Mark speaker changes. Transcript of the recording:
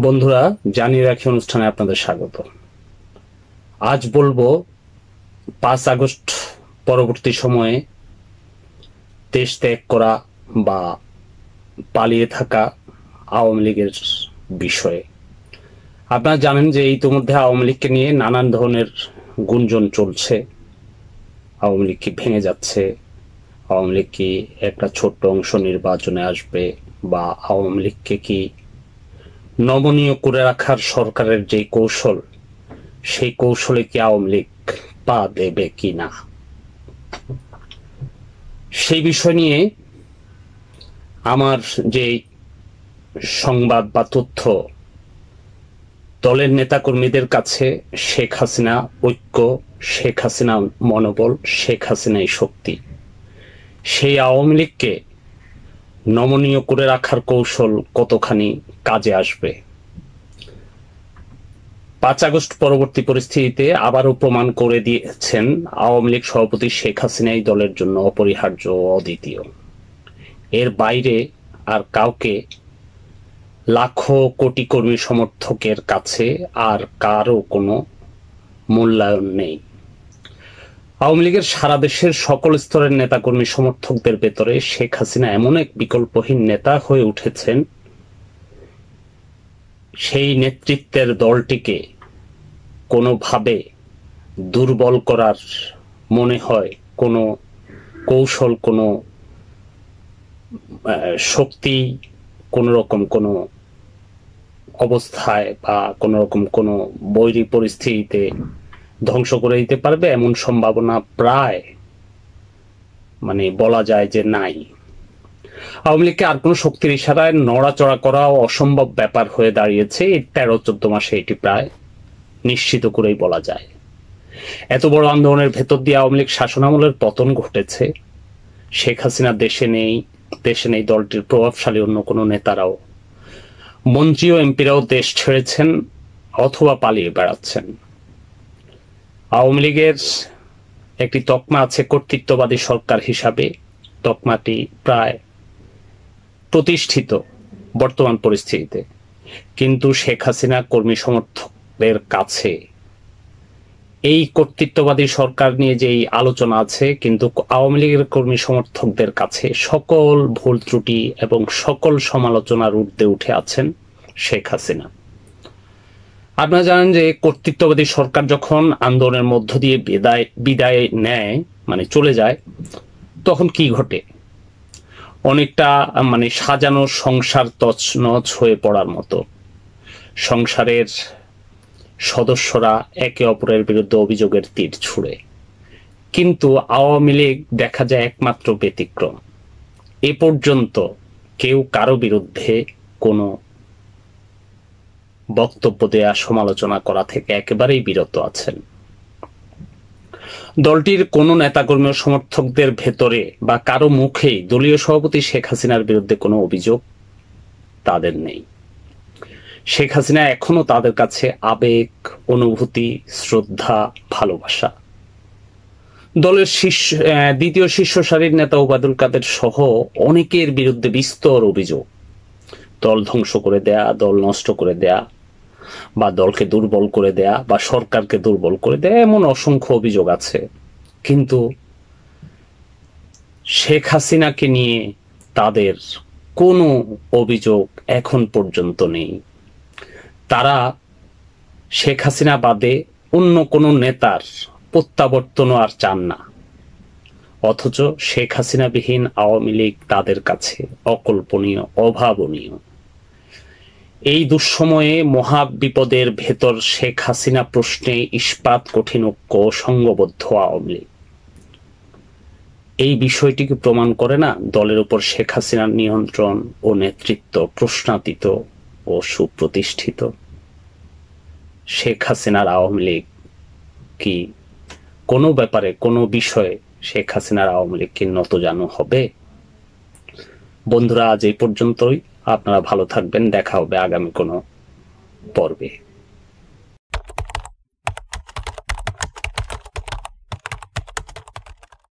Speaker 1: বন্ধুরা, জানিয়ে রাখি অনুষ্ঠানে আপনাদের স্বাগত। আজ বলবো 5 আগস্ট পরবর্তী সময়ে দেশ ত্যাগ করা বা পালিয়ে থাকা আওয়ামী লীগের বিষয়ে। আপনারা জানেন যে ইতিমধ্যে আওয়ামী লীগকে নিয়ে নানান ধরনের গুঞ্জন চলছে। আওয়ামী লীগ কি ভেঙে যাচ্ছে, আওয়ামী লীগ কি একটা ছোট্ট অংশ নির্বাচনে আসবে, বা আওয়ামী লীগকে কি নমনীয় করে রাখার সরকারের যে কৌশল, সেই কৌশলে কি আওয়ামী লীগ পা দেবে কিনা, সেই বিষয় নিয়ে আমার যে সংবাদ বা তথ্য, দলের নেতাকর্মীদের কাছে শেখ হাসিনা ঐক্য, শেখ হাসিনা মনোবল, শেখ হাসিনাই শক্তি, সেই আওয়ামী লীগকে নমনীয় করে রাখার কৌশল কতখানি কাজে আসবে। 5 আগস্ট পরবর্তী পরিস্থিতিতে আবারও প্রমাণ করে দিয়েছেন আওয়ামী লীগ সভাপতি শেখ হাসিনাই দলের জন্য অপরিহার্য ও অদ্বিতীয়। এর বাইরে আর কাউকে লাখো কোটি কর্মী সমর্থকের কাছে আর কারও কোনো মূল্যায়ন নেই। আওয়ামী লীগের সারা দেশের সকল স্তরের নেতাকর্মী সমর্থকদের ভেতরে শেখ হাসিনা এমন এক বিকল্পহীন নেতা হয়ে উঠেছেন, সেই নেতৃত্বের দলটিকে কোনোভাবে দুর্বল করার মনে হয় কোনো কৌশল, কোনো শক্তি কোনো রকম কোনো অবস্থায় বা কোনো রকম কোনো বৈরী পরিস্থিতিতে ধ্বংস করে দিতে পারবে এমন সম্ভাবনা প্রায় বলা যায় যে নাই। আওয়ামী লীগকে আর কোনো শক্তির ইশারায় নড়াচড়া করাও অসম্ভব ব্যাপার হয়ে দাঁড়িয়েছে। এই 13-14 মাসে এটি প্রায় নিশ্চিত করেই বলা যায়। এত বড় আন্দোলনের ভেতর দিয়ে আওয়ামী লীগ শাসনামলের পতন ঘটেছে। শেখ হাসিনা দেশে নেই দলটির প্রভাবশালী অন্য কোনো নেতারাও, মন্ত্রী ও এমপিরাও দেশ ছেড়েছেন অথবা পালিয়ে বেড়াচ্ছেন। আওয়ামী লীগের একটি তকমা আছে কর্তৃত্ববাদী সরকার হিসাবে। তকমাটি প্রায় প্রতিষ্ঠিত বর্তমান পরিস্থিতিতে, কিন্তু শেখ হাসিনা কর্মী সমর্থকদের কাছে এই কর্তৃত্ববাদী সরকার নিয়ে যেই আলোচনা আছে, কিন্তু আওয়ামী লীগের কর্মী সমর্থকদের কাছে সকল ভুল ত্রুটি এবং সকল সমালোচনার ঊর্ধ্বে উঠে আছেন শেখ হাসিনা। আপনারা জানেন যে কর্তৃত্ববাদী সরকার যখন আন্দোলনের মধ্য দিয়ে বিদায় নেয়, চলে যায়, তখন কি ঘটে? অনেকটা সাজানো সংসার তছনছ হয়ে পড়ার মতো। সংসারের সদস্যরা একে অপরের বিরুদ্ধে অভিযোগের তীর ছুড়ে, কিন্তু আওয়ামী লীগ দেখা যায় একমাত্র ব্যতিক্রম। এ পর্যন্ত কেউ কারো বিরুদ্ধে কোনো বক্তব্য দেয়া, সমালোচনা করা থেকে একেবারেই বিরত আছেন। দলটির কোনো নেতাকর্মী ও সমর্থকদের ভেতরে বা কারো মুখেই দলীয় সভাপতি শেখ হাসিনার বিরুদ্ধে কোনো অভিযোগ তাদের নেই। শেখ হাসিনা এখনো তাদের কাছে আবেগ, অনুভূতি, শ্রদ্ধা, ভালোবাসা। দলের দ্বিতীয় শীর্ষ সারির নেতা ওবায়দুল কাদের সহ অনেকের বিরুদ্ধে বিস্তর অভিযোগ, দল ধ্বংস করে দেয়া, দল নষ্ট করে দেয়া, বা দলকে দুর্বল করে দেয়া, বা সরকারকে দুর্বল করে দেয়া, এমন অসংখ্য অভিযোগ আছে। কিন্তু শেখ হাসিনাকে নিয়ে তাদের কোনো অভিযোগ এখন পর্যন্ত নেই। তারা শেখ হাসিনা বাদে অন্য কোনো নেতার প্রত্যাবর্তনও আর চান না, অথচ শেখ হাসিনাবিহীন আওয়ামী লীগ তাদের কাছে অকল্পনীয়, অভাবনীয়। এই দুঃসময়ে মহা বিপদের ভেতর শেখ হাসিনা প্রশ্নে ইস্পাত কঠিন ঐক্য, সংঘবদ্ধ আওয়ামী লীগ। এই বিষয়টিকে প্রমাণ করে না দলের উপর শেখ হাসিনার নিয়ন্ত্রণ ও নেতৃত্ব প্রশ্নাতীত ও সুপ্রতিষ্ঠিত। শেখ হাসিনার আওয়ামী লীগ কি কোনো ব্যাপারে, কোনো বিষয়ে শেখ হাসিনার আওয়ামী লীগ কি নতজানু হবে? বন্ধুরা, আজ এই পর্যন্তই। আপনারা ভালো থাকবেন। দেখা হবে আগামী কোনো পর্বে।